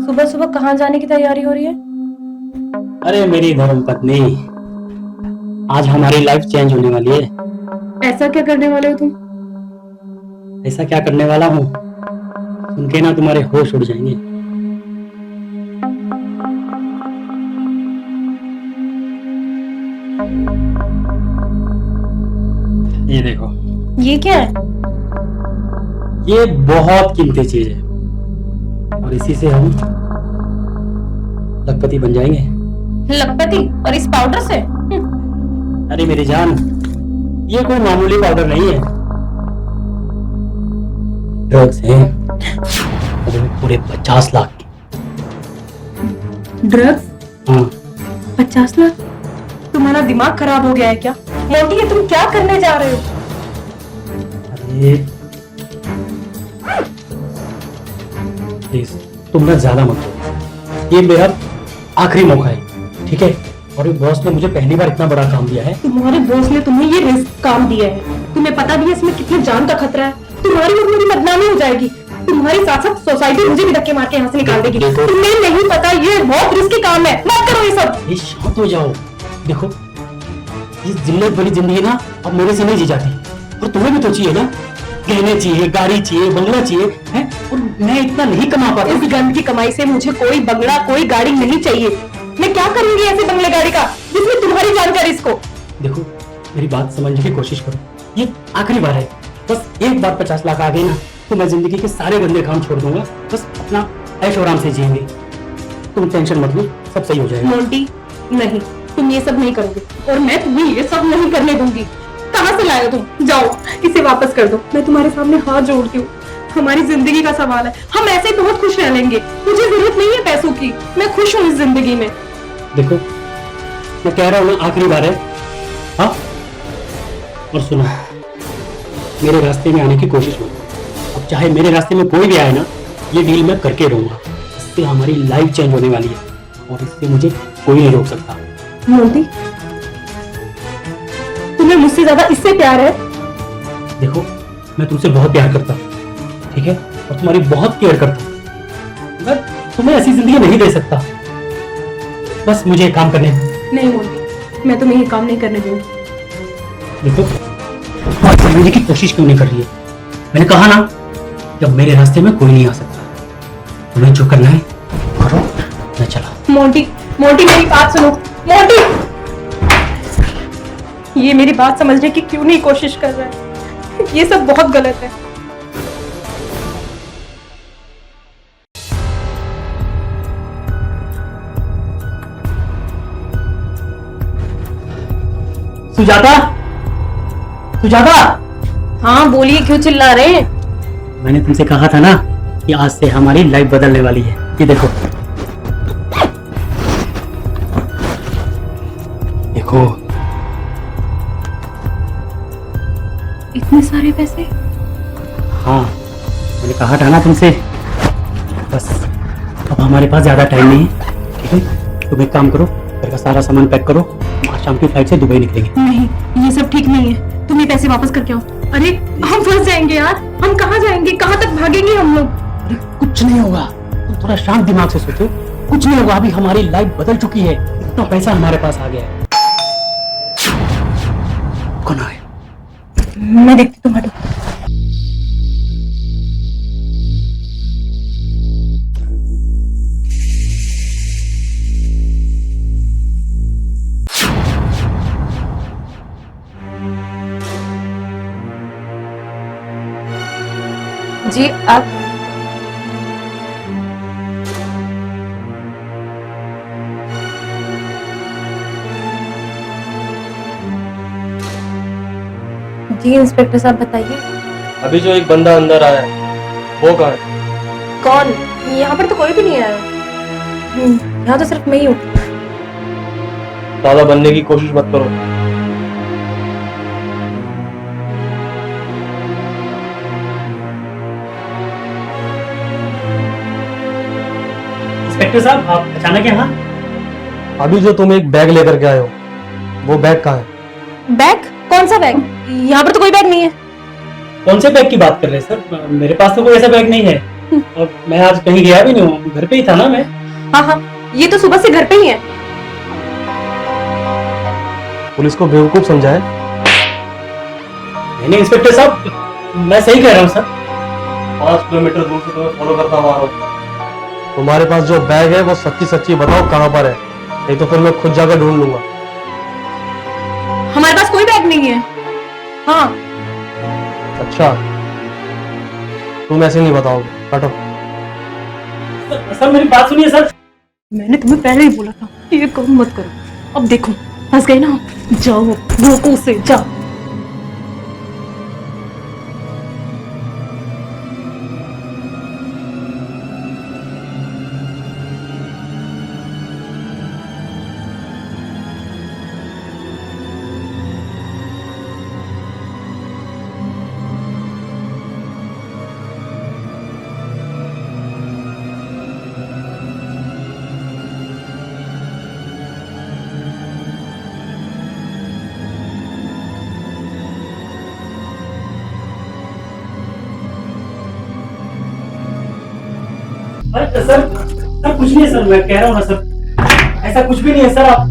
सुबह सुबह कहाँ जाने की तैयारी हो रही है? अरे मेरी धर्म पत्नी, आज हमारी लाइफ चेंज होने वाली है। ऐसा क्या करने वाले हो तुम? ऐसा क्या करने वाला हूँ, सुन के ना तुम्हारे होश उड़ जाएंगे। ये देखो, ये क्या है? ये बहुत कीमती चीज है और इसी से हम लखपति बन जाएंगे। लखपति? और इस पाउडर से? अरे मेरी जान, ये कोई मामूली पाउडर नहीं है, ड्रग्स है। अरे पूरे 50 लाख की। ड्रग्स? हाँ। 50 लाख? तुम्हारा दिमाग खराब हो गया है क्या? मोटी, ये तुम क्या करने जा रहे हो? अरे प्लीज तुम ना ज्यादा मत बोलो, ये मेरा आखिरी मौका है, ठीक है? और ये बॉस ने मुझे पहली बार इतना बड़ा काम दिया है। तुम्हारे बॉस ने तुम्हें ये रिस्क काम दिया है, तुम्हें पता भी है इसमें कितने जान का खतरा है। तुम्हारी और मेरी बदनामी हो जाएगी, तुम्हारी साथ साथ सोसाइटी मुझे भी धक्के मार के यहाँ से निकाल देगी। तुम्हें नहीं पता ये बहुत रिस्की काम है, मत करो ये सब। ये शांत हो जाओ। देखो, ये जिल्लत भरी जिंदगी ना अब मेरे से नहीं जी जाती, और तुम्हें भी तो चाहिए ना, गहने चाहिए, गाड़ी चाहिए, बंगला चाहिए, है? और मैं इतना नहीं कमा पाता। इस गंद की कमाई से मुझे कोई बंगला, कोई गाड़ी नहीं चाहिए। मैं क्या करूंगी ऐसे बंगले गाड़ी का जिसमें तुम्हारी जान का रिस्क हो? देखो, मेरी बात समझने की कोशिश करो, ये आखिरी बार है। बस एक बार 50 लाख आ गए ना, तो मैं जिंदगी के सारे गंदे काम छोड़ दूंगा, बस अपना ऐश आराम से जिएंगे। तुम टेंशन मत लो, सब सही हो जाएगा। मोंटी, नहीं, तुम ये सब नहीं करोगे और मैं तुम्हें ये सब नहीं करने दूंगी। कहाँ से लाए हो तुम? जाओ, इसे वापस कर दो। मैं तुम्हारे सामने हाथ जोड़ती हूँ, हमारी जिंदगी का सवाल है, हम ऐसे ही बहुत खुश रह लेंगे। मुझे जरूरत नहीं है पैसों की, मैं खुश हूँ इस जिंदगी में। देखो, मैं कह रहा हूँ ना, आखिरी बार है। हाँ, और सुनो, मेरे रास्ते में आने की कोशिश मत करो। अब चाहे मेरे रास्ते में कोई भी आए ना, ये डील मैं करके रहूंगा। इससे हमारी लाइफ चेंज होने वाली है और इससे मुझे कोई नहीं रोक सकता। मोंटी, तुम्हें मुझसे ज्यादा इससे प्यार है? देखो, मैं तुमसे बहुत प्यार करता हूँ, ठीक है? और तुम्हारी बहुत केयर करता हूँ। मैं तुम्हें ऐसी जिंदगी नहीं दे सकता, बस मुझे एक काम करने दो। नहीं मोंटी, मैं तुम्हें ये काम नहीं करने दूंगी। देखो, बात समझने की कोशिश क्यों नहीं कर रही है? मैंने कहा ना, जब मेरे रास्ते में कोई नहीं आ सकता। तुम्हें जो करना है करो, मैं चला। मोंटी, मोंटी मेरी बात सुनो। मोंटी, ये मेरी बात समझने की क्यों नहीं कोशिश कर रहा है? ये सब बहुत गलत है। सुजाता, सुजाता। हाँ बोलिए, क्यों चिल्ला रहे हैं? मैंने तुमसे कहा था ना कि आज से हमारी लाइफ बदलने वाली है। ये देखो, देखो। इतने सारे पैसे? हाँ, मैंने कहा था ना तुमसे। बस अब हमारे पास ज्यादा टाइम नहीं है, ठीक है? तुम एक काम करो, घर का सारा सामान पैक करो, आज शाम की फ्लाइट से दुबई निकलेंगे। नहीं, ये सब ठीक नहीं है, तुम ये पैसे वापस करके आओ। अरे हम फंस जाएंगे यार, हम कहाँ जाएंगे, कहाँ तक भागेंगे हम लोग? अरे कुछ नहीं होगा, तुम थोड़ा शांत दिमाग से सोचो। कुछ नहीं होगा, अभी हमारी लाइफ बदल चुकी है, इतना पैसा हमारे पास आ गया है। कौन आए? मैं देखती, तुम हटो। जी आप? जी इंस्पेक्टर साहब बताइए। अभी जो एक बंदा अंदर आया है वो कहाँ है? कौन? यहाँ पर तो कोई भी नहीं आया। यहाँ तो सिर्फ मैं ही हूँ। दादा बनने की कोशिश मत करो। इंस्पेक्टर साहब, आप अचानक यहाँ? अभी जो तुम एक बैग लेकर के आए हो वो बैग कहाँ है? बैग? कौन सा बैग? यहाँ पर तो कोई बैग नहीं है। कौन से बैग की बात कर रहे हैं सर? मेरे पास तो कोई ऐसा बैग नहीं है। और मैं आज कहीं गया भी नहीं हूँ, घर पे ही था ना मैं। हाँ हाँ, ये तो सुबह से घर पे ही है। पुलिस को बेवकूफ समझाए। नहीं इंस्पेक्टर साहब, मैं सही कह रहा हूँ सर। 5 किलोमीटर दूर से तुम्हें फॉलो करता हुआ आ रहा हूं। तुम्हारे पास जो बैग है वो सच्ची सच्ची बताओ कहाँ पर है, नहीं तो फिर मैं खुद जाकर ढूंढ लूंगा। हमारे पास कोई बैग नहीं है। हाँ, अच्छा, तुम ऐसे नहीं बताओगे, हटो। सर मेरी बात सुनिए सर। मैंने तुम्हें पहले ही बोला था कि ये काम मत करो। अब देखो फंस गए ना, जाओ रोको से, जाओ। अरे सर कुछ नहीं है सर, मैं कह रहा हूँ ना सर, ऐसा कुछ भी नहीं है सर। आप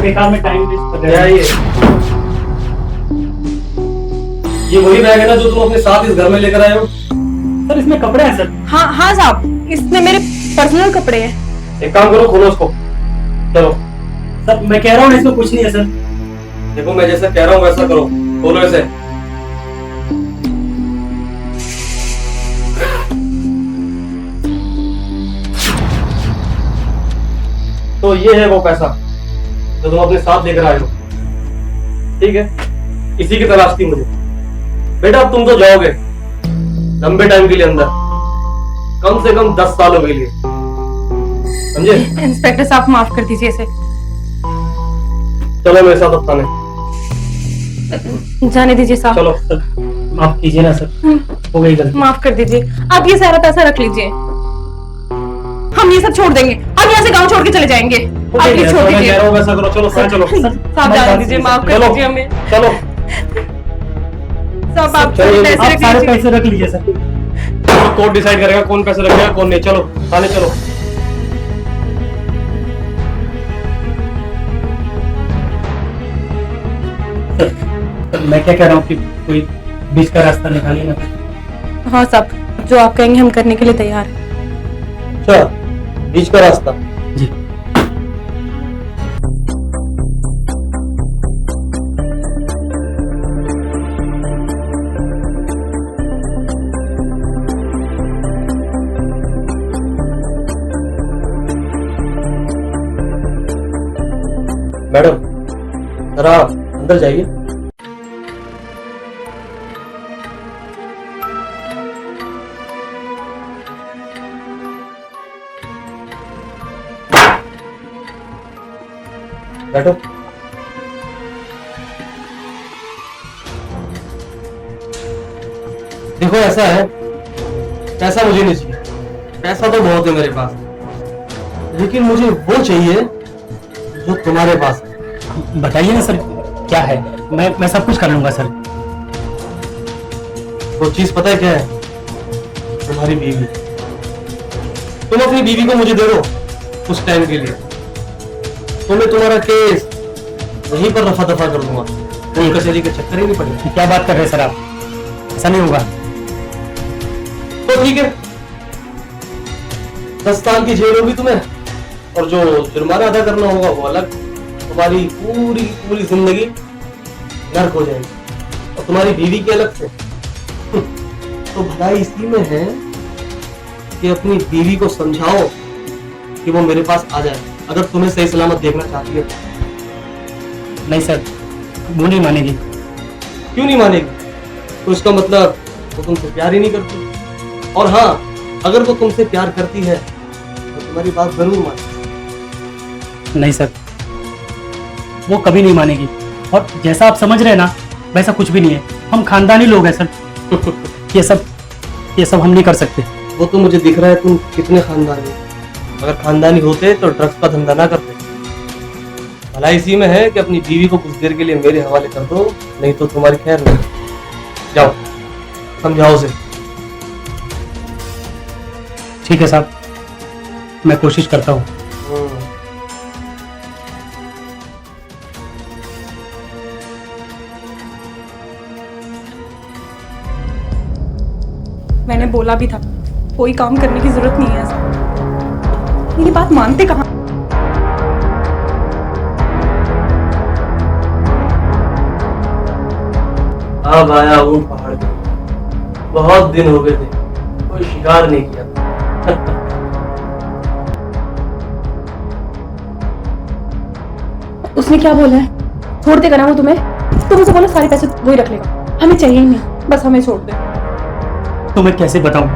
बेकार में टाइम वेस्ट कर रहे हैं। ये वही बैग है ना जो तुम अपने साथ इस घर में लेकर आए हो? सर इसमें कपड़े हैं सर। हाँ हाँ साहब, इसमें मेरे पर्सनल कपड़े हैं। एक काम करो, खोलो उसको, चलो। सर मैं कह रहा हूँ ना, इसमें कुछ नहीं है सर। देखो मैं जैसा कह रहा हूँ वैसा करो, खोलो इसे। तो ये है वो पैसा जो तुम अपने साथ लेकर आए हो, ठीक है? इसी की तलाश थी मुझे। बेटा अब तुम तो जाओगे लंबे टाइम के लिए अंदर, कम से कम 10 सालों के लिए, समझे? इंस्पेक्टर साहब माफ कर दीजिए इसे। चलो मेरे साथ अब थाने। जाने दीजिए साहब। चलो सर माफ कीजिए ना सर, हो गई गलती। माफ कर दीजिए। आप ये सारा पैसा रख लीजिए, हम ये सब छोड़ देंगे। हम यहाँ से गांव छोड़ के चले जाएंगे। आप ये छोड़ मैं कह दीजिए रहा हूँ वैसा करो, चलो चलो। साहब, जाने दीजिए, माफ कर चलो दीजिए हमें। चलो साहब आप चलो, पैसे आप रख सारे लीजिए। पैसे रख लीजिए सर। तो कोर्ट डिसाइड करेगा कौन पैसे रखेगा कौन नहीं। चलो थाने चलो। सर मैं क्या कह रहा हूँ कि कोई बीच का रास्ता निकालिए ना। हाँ साहब, जो आप कहेंगे हम करने के लिए तैयार हैं। अच्छा, बीच का रास्ता। जी मैडम जरा अंदर जाइए। बैठो। देखो ऐसा है, पैसा मुझे नहीं चाहिए, पैसा तो बहुत है मेरे पास, लेकिन मुझे वो चाहिए जो तुम्हारे पास है। बताइए ना सर, क्या है? मैं सब कुछ कर लूंगा सर। वो चीज पता है क्या है? तुम्हारी बीवी। तुम अपनी बीवी को मुझे दे दो कुछ टाइम के लिए, तो मैं तुम्हारा केस वहीं पर रफा दफा कर दूंगा, कोई कचहरी के चक्कर ही नहीं पड़ेगा। क्या बात कर रहे हैं सर आप? ऐसा नहीं होगा। तो ठीक है, 10 साल की जेल होगी तुम्हें, और जो जुर्माना अदा करना होगा वो अलग। तुम्हारी पूरी पूरी जिंदगी नर्क हो जाएगी, और तुम्हारी बीवी की अलग से। तो भलाई इसी में है कि अपनी बीवी को समझाओ कि वो मेरे पास आ जाए, अगर तुम्हें सही सलामत देखना चाहती है। नहीं सर, वो नहीं मानेगी। क्यों नहीं मानेगी? तो इसका मतलब वो तुमसे प्यार ही नहीं करती। और हाँ, अगर वो तुमसे प्यार करती है तो तुम्हारी बात जरूर माने। नहीं सर, वो कभी नहीं मानेगी। और जैसा आप समझ रहे हैं ना, वैसा कुछ भी नहीं है। हम खानदानी लोग हैं सर। ये सब हम नहीं कर सकते। वो तो मुझे दिख रहा है तुम कितने खानदानी हो। अगर खानदानी होते तो ड्रग्स का धंधा ना करते। भला इसी में है कि अपनी बीवी को कुछ देर के लिए मेरे हवाले कर दो, नहीं तो तुम्हारी खैर नहीं। जाओ समझाओ उसे। ठीक है साहब, मैं कोशिश करता हूँ। मैंने बोला भी था कोई काम करने की जरूरत नहीं है ऐसा। मेरी बात मानते कहाँ? अब आया हूँ पहाड़ पे, बहुत दिन हो गए थे कोई शिकार नहीं किया। उसने क्या बोला है? छोड़ देगा ना वो तुम्हें? तुम उसे बोलो सारे पैसे वही रख लेगा, हमें चाहिए ही नहीं, बस हमें छोड़ दे। तो मैं कैसे बताऊं?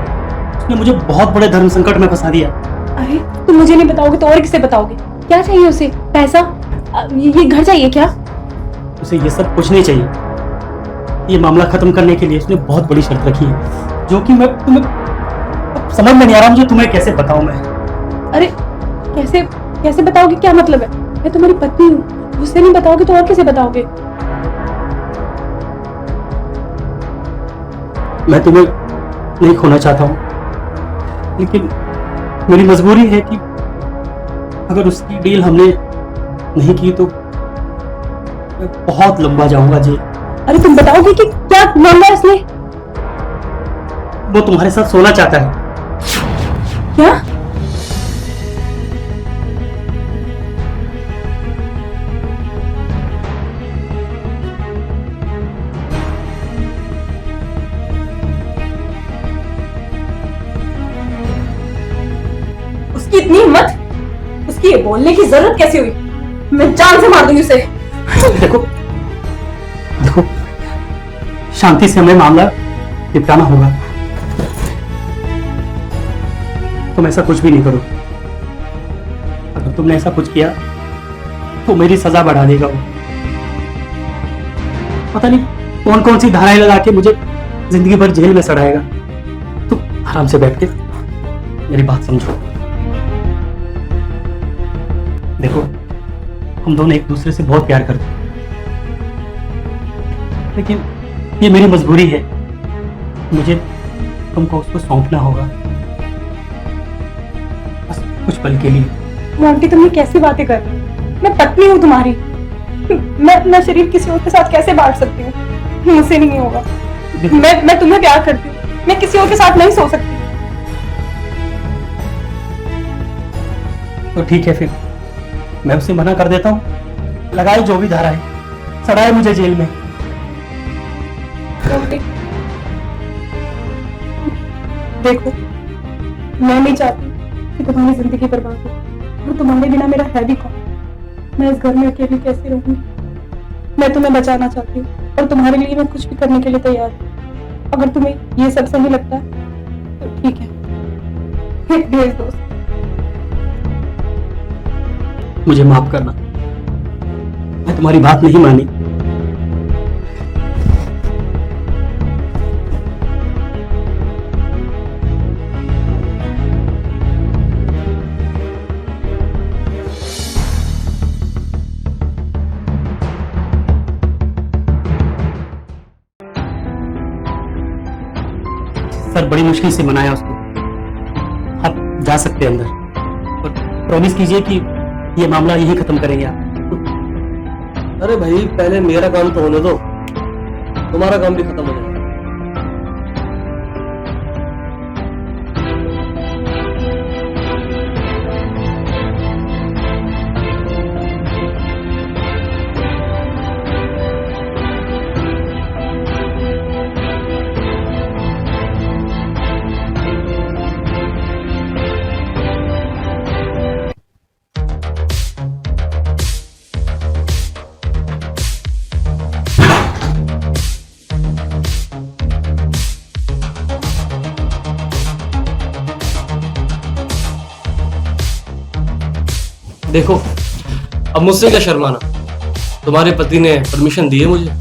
उसने मुझे बहुत बड़े धर्म संकट में फंसा दिया। अरे तुम मुझे नहीं बताओगे तो और किसे बताओगे? क्या चाहिए उसे? पैसा? ये घर चाहिए क्या? उसे ये सब कुछ नहीं चाहिए। ये मामला खत्म करने के लिए उसने बहुत बड़ी शर्त रखी है, जो कि मैं तुम्हें अब समझ में नहीं आ रहा मुझे तुम्हें कैसे बताऊं मैं। अरे कैसे कैसे बताओगे? क्या मतलब है? मैं तुम्हारी पत्नी हूँ, उससे नहीं बताओगे तो और किसे बताओगे? मैं तुम्हें नहीं खोना चाहता हूँ, लेकिन मेरी मजबूरी है कि अगर उसकी डील हमने नहीं की तो मैं बहुत लंबा जाऊंगा जी। अरे तुम बताओगे कि क्या मांगा है उसने? वो तुम्हारे साथ सोना चाहता है। क्या? उसकी इतनी हिम्मत? उसकी ये बोलने की जरूरत कैसे हुई? मैं जान से मार दूंगी उसे। देखो देखो, शांति से हमें मामला निपटाना होगा। तुम ऐसा कुछ भी नहीं करो। अगर तुमने ऐसा कुछ किया तो मेरी सजा बढ़ा देगा वो। पता नहीं कौन कौन सी धाराएं लगा के मुझे जिंदगी भर जेल में सड़ाएगा। तुम आराम से बैठ के मेरी बात समझो। देखो, हम दोनों एक दूसरे से बहुत प्यार करते हैं, लेकिन ये मेरी मजबूरी है। मुझे तुमको उसको सौंपना होगा, बस कुछ पल के लिए। आंटी तुम ये कैसी बातें कर रही हो? मैं पत्नी हूँ तुम्हारी। मैं अपना शरीर किसी और के साथ कैसे बांट सकती हूँ? मुझसे नहीं होगा। मैं तुम्हें प्यार करती हूँ, मैं किसी और के साथ नहीं सो सकती। तो ठीक है, फिर मैं उसे मना कर देता हूँ। लगाए जो भी धारा है, सड़ाए मुझे जेल में। देखो, मैं नहीं चाहती कि तुम्हारी जिंदगी बर्बाद हो, और तुम्हारे बिना मेरा है भी कौन? मैं इस घर में अकेली कैसे रहूंगी? मैं तुम्हें बचाना चाहती हूँ और तुम्हारे लिए मैं कुछ भी करने के लिए तैयार हूँ। अगर तुम्हें ये सब सही लगता है तो ठीक है, भेज दो। मुझे माफ करना, मैं तुम्हारी बात नहीं मानी। सर, बड़ी मुश्किल से मनाया उसको। आप जा सकते हैं अंदर, और प्रॉमिस कीजिए कि ये मामला यही खत्म करेंगे आप। अरे भाई, पहले मेरा काम तो होने दो, तुम्हारा काम भी खत्म हो जाएगा। देखो, अब मुझसे क्या शर्माना। तुम्हारे पति ने परमिशन दी है मुझे,